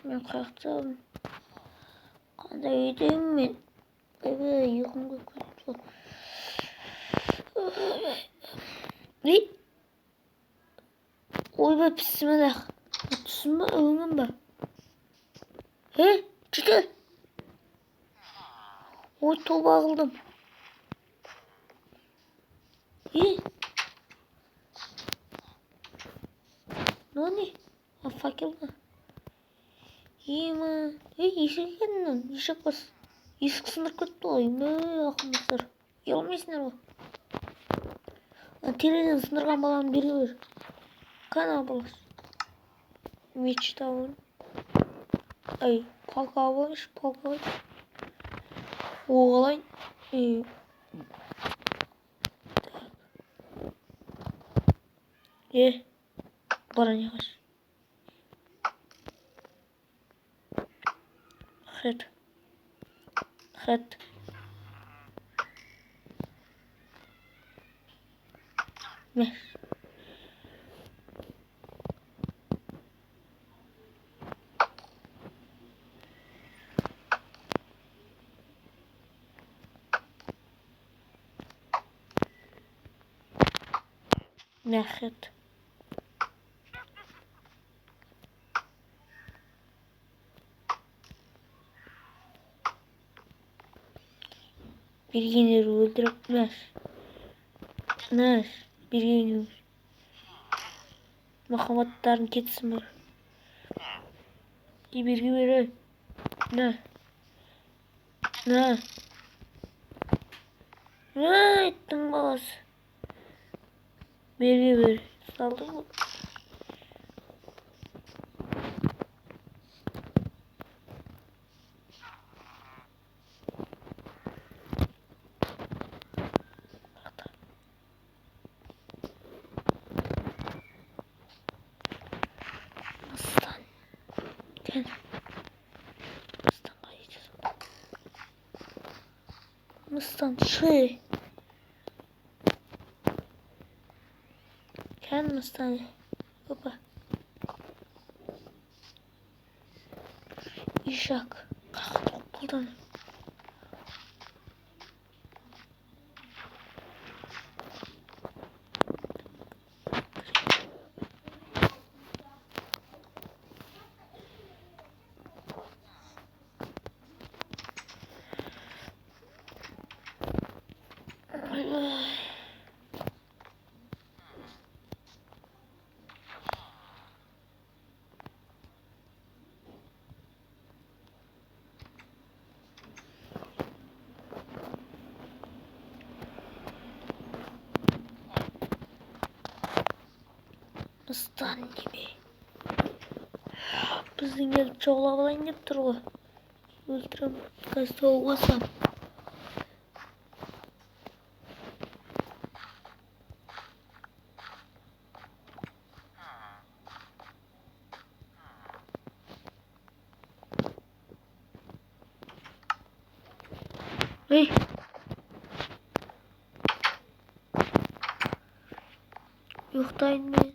Ben kalktım. Kanda yedim ben. Evet, yakın kalktım. Ne? Oy be pisime de. Pisime ölümüm be. He? Çıkı. Oy toba aldım. He? Ne? Ha fakir mi? İyi mi? Yeşil kendin. Yeşil kız. Yeşil kısımda kötü olayım. Ne akımızdır. Yolmayısınlar o. Teleden sınırgan balan biri var. Kana balas. Meç tavır. Ay. Palka var. Palka var. Oğlan. Baran yavaş. Hıt. Hıt. Ne? Ne hıt. Bir yine öldürmez. Ne? Bir yine. Muhammed'den gitsin. Bir gibi. Ne? Ne? Ne ettin babası? Bir. Saldı mı? Aslan. Gel. Aslan kayacağız. Aslan şey. Gel aslan. Baba. İşak. Kalk okuldan. Aslan gibi. Bizden gelip çoğlavalan yaptır o. Öldürem. Kaçta olmasam. Hey. Yoktayım ben.